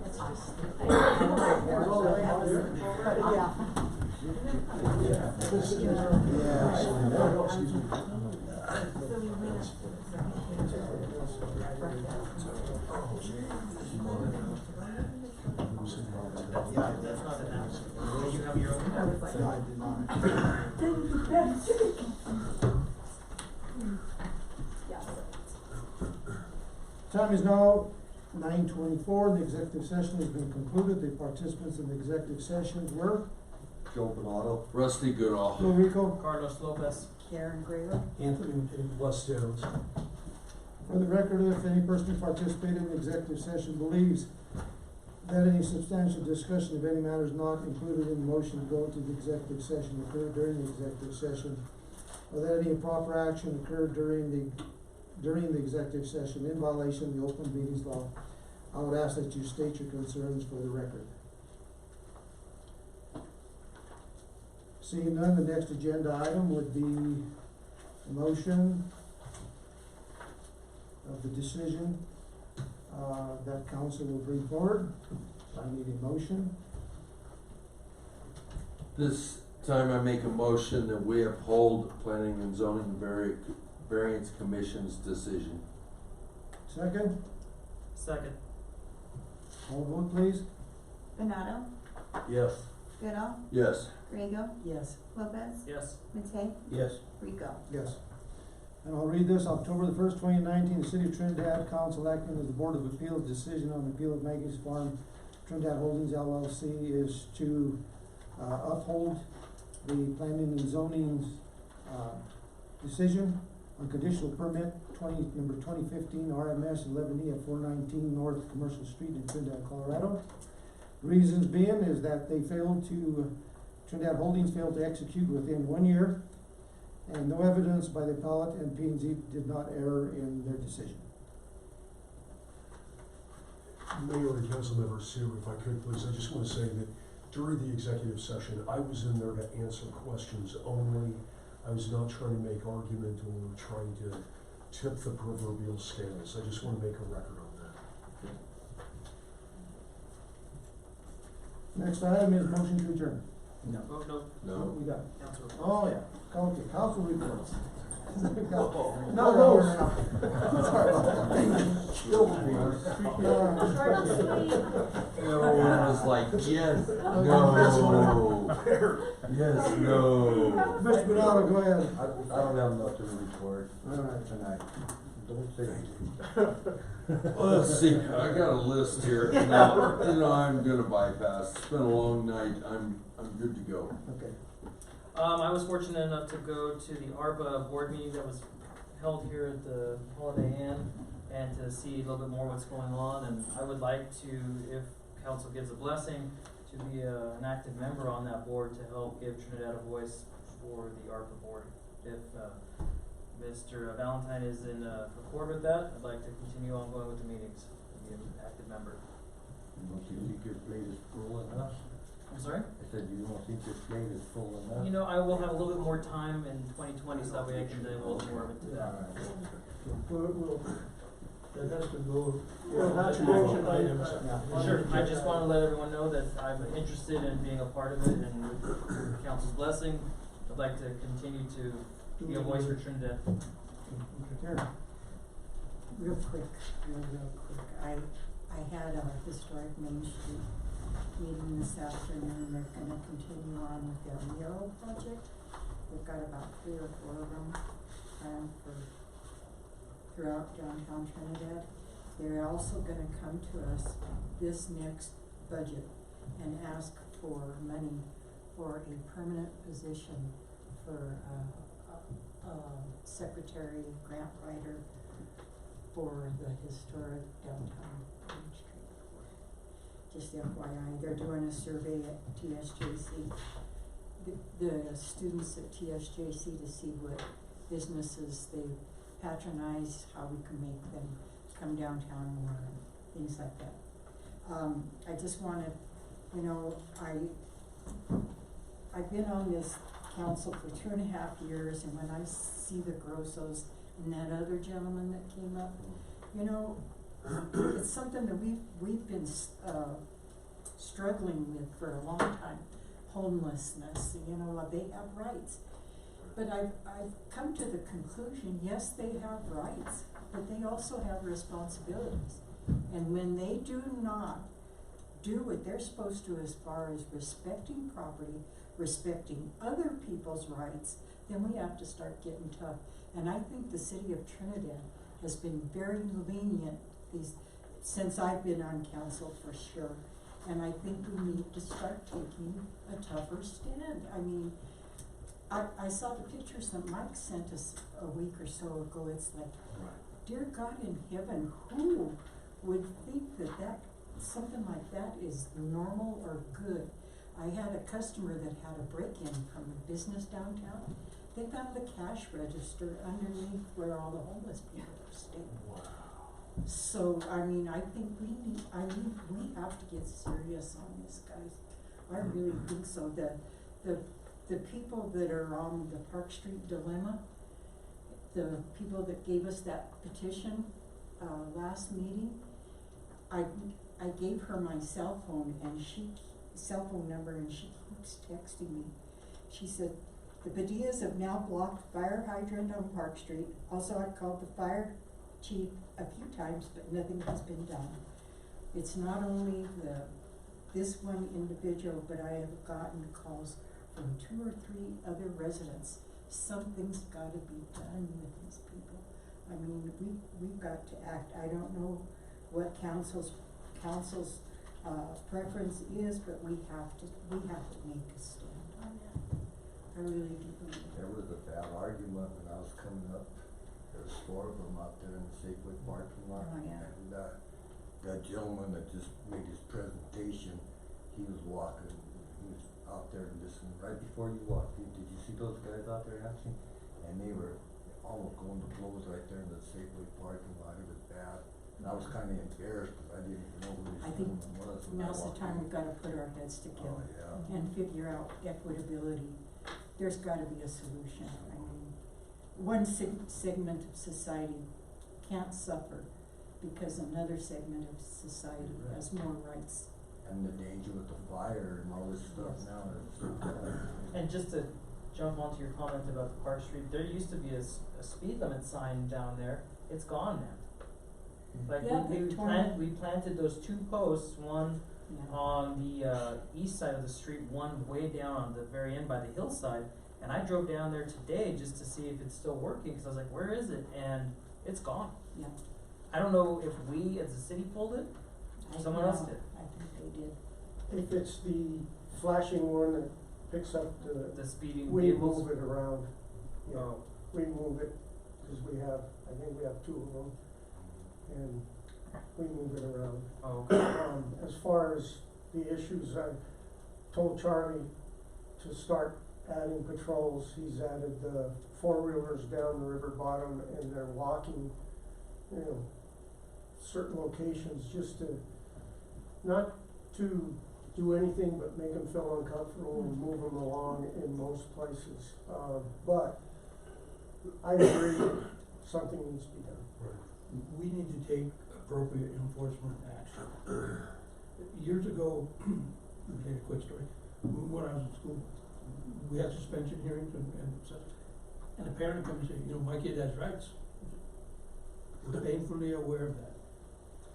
It's just. Yeah, that's not an answer. You have your own. No, I did not. Time is now 9:24. The executive session has been concluded. The participants in the executive sessions were Joe Bernardo. Rusty Goodall. Phil Rico. Carlos Lopez. Karen Graver. Anthony West Jones. For the record, if any person who participated in the executive session believes that any substantial discussion of any matters not included in the motion to go into the executive session occurred during the executive session, or that any improper action occurred during the executive session in violation of the open meetings law, I would ask that you state your concerns for the record. Seeing none, the next agenda item would be a motion of the decision that council will bring forward. I need a motion. This time I make a motion that we uphold Planning and Zoning Variance Commission's decision. Second, Second. call vote please. Bernardo, Yes. Goodall, Yes. Grego, Yes. Lopez, Yes. Matei, Yes. Rico. Yes. And I'll read this. October the 1st, 2019, the City of Trinidad Council acting as the Board of Appeals decision on the appeal of Maggie's Farm Trinidad Holdings LLC is to uphold the Planning and Zoning's decision on conditional permit number 2015 RMS 11E at 419 North Commercial Street in Trinidad, Colorado. Reasons being is that Trinidad Holdings failed to execute within 1 year, and no evidence by the appellate and P&Z did not err in their decision. Mayor and council members, Sue, if I could please, I just want to say that during the executive session, I was in there to answer questions only. I was not trying to make argument or trying to tip the proverbial scales. I just want to make a record on that. Next item is motion to adjourn. No. Oh, no. No. What we got? Council. Oh, yeah. Okay, council reports. No, No, no, no. Sorry about that. Still Everyone was like, yes, no, yes, no. Mr. Bernardo, go ahead. I don't have nothing to report All right. tonight. Don't say anything. Well, let's see, I got a list here. Now, I'm gonna bypass. It's been a long night. I'm good to go. Okay. I was fortunate enough to go to the ARPA board meeting that was held here at the Holiday Inn and to see a little bit more what's going on. And I would like to, if council gives a blessing, to be an active member on that board to help give Trinidad a voice for the ARPA board. If Mr. Valentine is in accord with that, I'd like to continue on going with the meetings and be an active member. Don't you think your plate is full enough? I'm sorry? I said, you don't think your plate is full enough? You know, I will have a little bit more time in 2020, so that way I can devote more of it to that. That has to go. Sure, I just want to let everyone know that I'm interested in being a part of it, and with council's blessing, I'd like to continue to be a voice for Trinidad. Karen. Real quick. I had a historic Main Street meeting this afternoon. They're gonna continue on with their mural project. They've got about 3 or 4 of them planned throughout downtown Trinidad. They're also gonna come to us this next budget and ask for money for a permanent position for secretary, grant writer for the historic downtown Main Street. Just FYI, they're doing a survey at TSJC. The students at TSJC to see what businesses they patronize, how we can make them come downtown more, and things like that. I just wanted, I've been on this council for 2.5 years, and when I see the Grossos and that other gentleman that came up, it's something that we've been, struggling with for a long time. Homelessness, you know, they have rights. But I've come to the conclusion, yes, they have rights, but they also have responsibilities. And when they do not do what they're supposed to as far as respecting property, respecting other people's rights, then we have to start getting tough. And I think the city of Trinidad has been very lenient since I've been on council for sure. And I think we need to start taking a tougher stand. I mean, I saw the pictures that Mike sent us a week or so ago. It's like, dear God in heaven, who would think that something like that is normal or good? I had a customer that had a break-in from a business downtown. They found the cash register underneath where all the homeless people are staying. Wow. So, I mean, I think we have to get serious on this, guys. I really think so. The people that are on the Park Street dilemma, the people that gave us that petition, last meeting, I gave her my cell phone number, and she keeps texting me. She said, the Padillas have now blocked fire hydrant on Park Street. Also, I called the fire chief a few times, but nothing has been done. It's not only this one individual, but I have gotten calls from 2 or 3 other residents. Something's gotta be done with these people. I mean, we've got to act. I don't know what council's preference is, but we have to make a stand on that. I really do believe that. There was a bad argument when I was coming up. There was 4 of them out there in the Safeway parking lot. Oh, yeah. And that gentleman that just made his presentation, he was walking, he was out there listening right before you walked in. Did you see those guys out there, Nancy? And they were almost going to blows right there in the Safeway parking lot. It was bad. And I was kinda embarrassed because I didn't even know who this I think gentleman was. when I now's the walked time in. we've gotta put our heads together. Oh, yeah. And figure out equitability. There's gotta be a solution. I mean, one segment of society can't suffer because another segment of society has more rights. And the danger with the fire and all this stuff Yes. now is. And just to jump onto your comment about the Park Street, there used to be a speed limit sign down there. It's gone now. Like Yeah, they torn it. we planted those 2 posts, one Yeah. on the east side of the street, one way down on the very end by the hillside. And I drove down there today just to see if it's still working, because I was like, where is it? And it's gone. Yeah. I don't know if we as a city pulled it, or someone else did. I think they did. If it's the flashing one that picks up The speeding we vehicles. move it around. Yeah, Oh. we move it, cause I think we have 2 of them, and we move it around. Oh, okay. As far as the issues, I told Charlie to start adding patrols. He's added the 4-wheelers down the river bottom, and they're walking, certain locations just to, not to do anything but make them feel uncomfortable and move them along in most places. But I agree, something needs to be done. We need to take appropriate enforcement action. Years ago, I'll tell you a quick story. When I was in school, we had suspension hearings and such. And a parent comes and says, my kid has rights. We're painfully aware of that.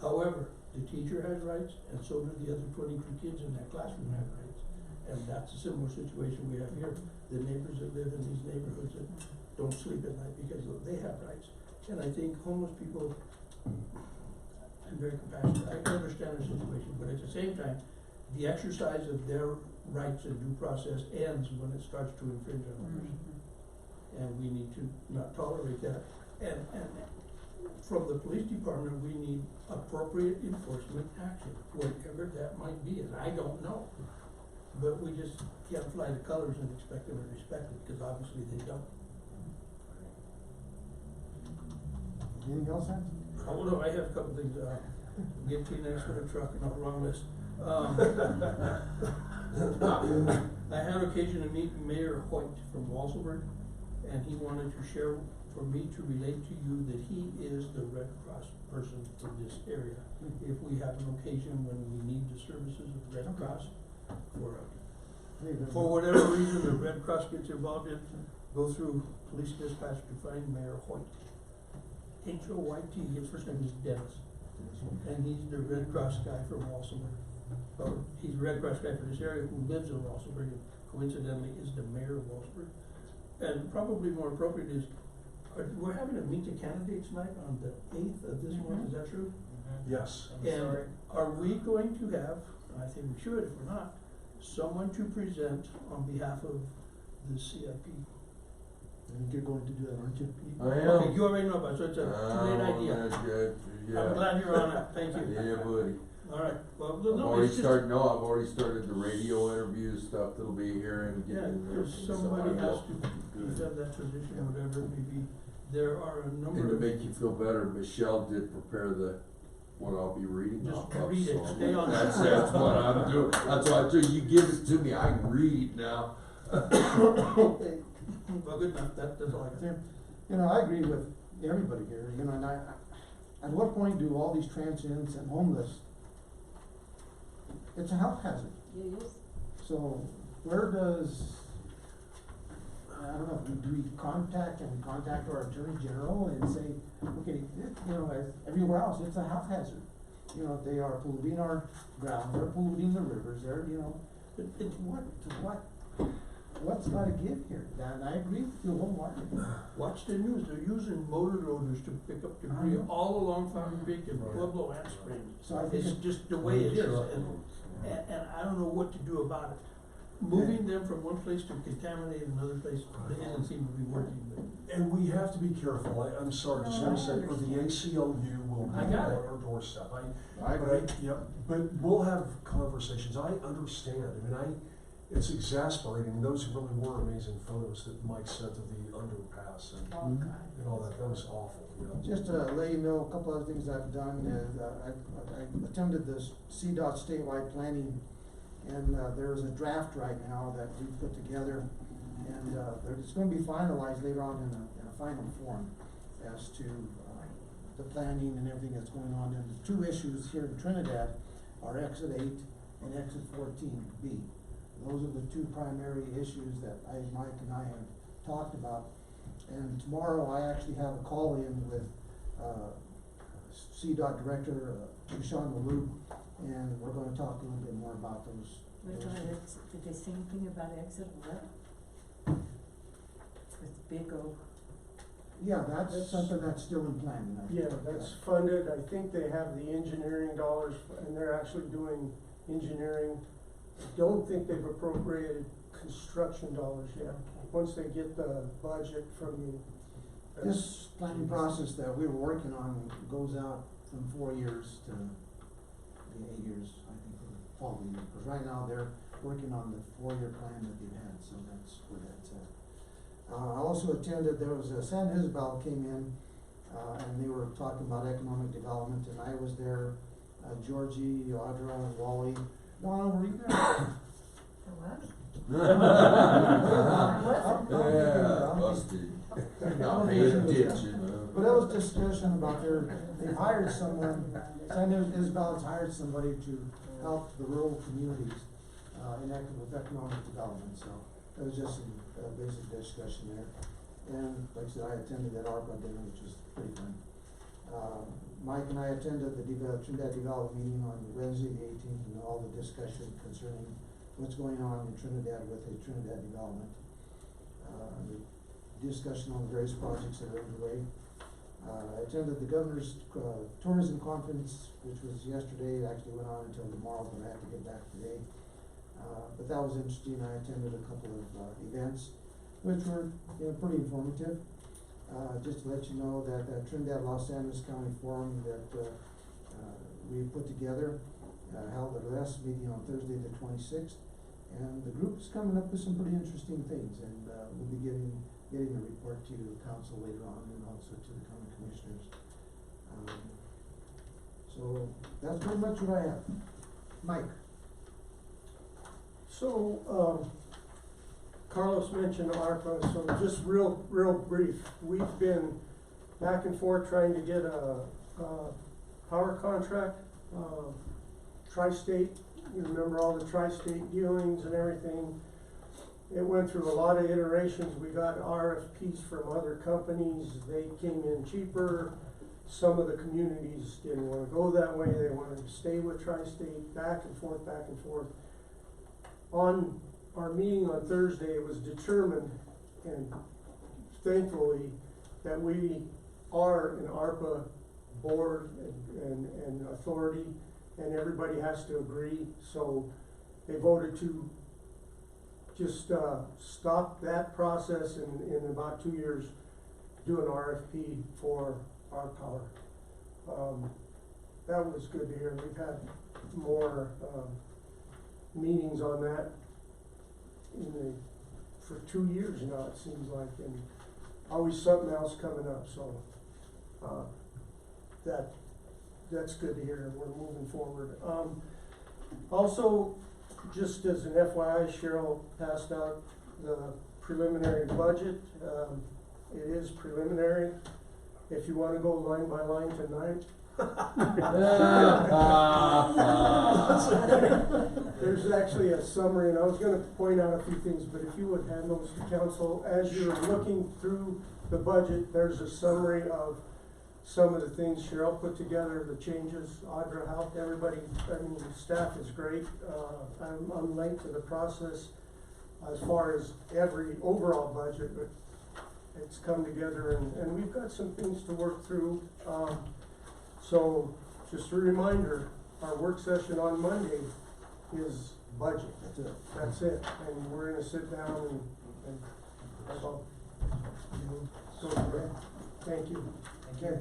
However, the teacher has rights, and so do the other 23 kids in that classroom have rights. And that's a similar situation we have here. The neighbors that live in these neighborhoods that don't sleep at night because they have rights. And I think homeless people, I'm very compassionate. I understand their situation, but at the same time, the exercise of their rights and due process ends when it starts to infringe on others. And we need to not tolerate that. And from the police department, we need appropriate enforcement action, whatever that might be, and I don't know. But we just can't fly the colors and expect them to respect it, because obviously they don't. Anything else, Sam? Oh, no, I have a couple things, get to next for the truck, not wrong list. I had occasion to meet Mayor Hoyt from Walselburg, and he wanted to share for me to relate to you that he is the Red Cross person for this area. If we have an occasion when we need the services of the Red Cross, for whatever reason the Red Cross gets involved in, go through police dispatch to find Mayor Hoyt. H-O-Y-T, his first name is Dennis, and he's the Red Cross guy from Walsenburg. Or he's the Red Cross guy for this area who lives in Walsenburg and coincidentally is the mayor of Walsenburg. And probably more appropriate is, we're having a meet the candidates night on the 8th of this month, is that true? Yes. I'm sorry. And are we going to have, I think we should, if we're not, someone to present on behalf of the CIP? I think you're going to do that, aren't you? I am. Okay, you already know about it, so it's a too late idea. I'm glad you're on it, thank you. Yeah, buddy. All right, well, I've no, already it's just, started, no, I've already started the radio interview stuff that'll be here and yeah, getting there. because somebody has to defend that position, whatever it may be. There are a And number to of, make you feel better, Michelle did prepare what I'll be reading Just off of, read it, so stay on it. that's what I'm doing, that's why I told you, give it to me, I can read it now. well, good enough, that's all I got. Yeah. You know, I agree with everybody here, you know, and at what point do all these transients and homeless, it's a health hazard. It is. So where does, I don't know, do we contact our attorney general and say, okay, you know, as everywhere else, it's a health hazard. You know, they are polluting our ground, they're polluting the rivers, they're, you know, what's gotta give here? And I agree with you wholeheartedly. Watch the news, they're using motor loaders to pick up debris all along Fountain Creek and Pueblo and Springs. So I think It's just the way it is, and I don't know what to do about it. Moving them from one place to contaminate another place, it doesn't seem to be working, but. And we have to be careful, I'm sorry, just wanna say, or the ACLU will be I on got it. our doorstep, I agree. but we'll have conversations, I understand, it's exasperating, those really were amazing photos that Mike sent of the underpass and all that was awful, you know. Just to let you know, a couple other things I've done is, I attended this CDOT statewide planning, and, there's a draft right now that we put together, and, it's gonna be finalized later on in a final form as to, the planning and everything that's going on, and the two issues here in Trinidad are exit 8 and exit 14B. Those are the two primary issues that Mike and I have talked about. And tomorrow I actually have a call in with, CDOT Director, Sean Malou, and we're gonna talk a little bit more about those. Which one is, did they say anything about exit 11? It's big O. Yeah, that's something that's still in planning. Yeah, that's funded, I think they have the engineering dollars, and they're actually doing engineering. Don't think they've appropriated construction dollars yet. Once they get the budget from the. This planning process that we were working on goes out from 4 years to 8 years, I think, probably, because right now they're working on the 4-year plan that they've had, so that's where that's at. I also attended, there was San Isabel came in, and they were talking about economic development, and I was there, Georgie, Audra, Wally. Donna, were you there? Yeah, busted. Not paying attention. But that was discussion about they've hired someone, San Isabel has hired somebody to help the rural communities, with economic development, so it was just some, basic discussion there. And like I said, I attended that ARPA dinner, which was pretty fun. Mike and I attended the Trinidad Development meeting on Wednesday, the 18th, and all the discussion concerning what's going on in Trinidad with the Trinidad Development. The discussion on the various projects that are underway. I attended the Governor's Tourism Conference, which was yesterday. It actually went on until tomorrow, but I had to get back today. But that was interesting. I attended a couple of events, which were pretty informative. Just to let you know that Trinidad Los Angeles County Forum that we put together held their last meeting on Thursday the 26th, and the group is coming up with some pretty interesting things, and we'll be getting a report to the council later on, and also to the county commissioners. So that's pretty much what I have. Mike. So, Carlos mentioned ARPA, so just real brief. We've been back and forth trying to get a power contract, tri-state. You remember all the tri-state dealings and everything. It went through a lot of iterations. We got RFPs from other companies. They came in cheaper. Some of the communities didn't wanna go that way. They wanted to stay with tri-state, back and forth, back and forth. On our meeting on Thursday, it was determined, and thankfully, that we are an ARPA board and authority, and everybody has to agree. So they voted to just stop that process and in about 2 years, do an RFP for our power. That was good to hear. We've had more meetings on that for 2 years now, it seems like, and always something else coming up, so that's good to hear. We're moving forward. Also, just as an FYI, Cheryl passed out the preliminary budget. It is preliminary. If you wanna go line by line tonight, there's actually a summary, and I was gonna point out a few things, but if you would hand those to council, as you're looking through the budget, there's a summary of some of the things Cheryl put together, the changes. Audra helped everybody. I mean, the staff is great. I'm late to the process as far as every overall budget, but it's come together, and we've got some things to work through. So just a reminder, our work session on Monday is budget. That's it. And we're gonna sit down and that's all. So, thank you. Okay.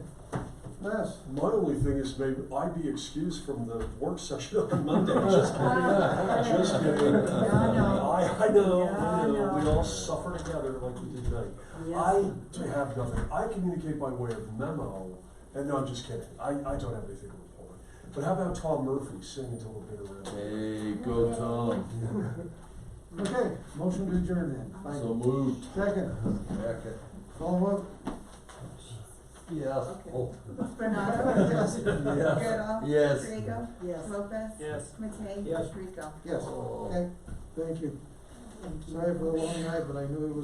Les? My only thing is maybe I'd be excused from the work session on Monday, just kidding, just kidding. No. I know, we all suffer together like we did tonight. Yes. I have nothing, I communicate by way of memo, and no, I'm just kidding, I don't have anything to report. But how about Tom Murphy singing to a bit of red? Hey, go Tom. Okay, motion to adjourn then. Thank So you. moved. Second, Second. follow up? Yes. Oh. Bernardo? Yes. Yes. Goodall? Yes. Trigo? Yes. Lopez? Yes. Matei? Yes. Rico? Yes, Oh. okay, thank you. Thank you. Sorry for the long night, but I knew it was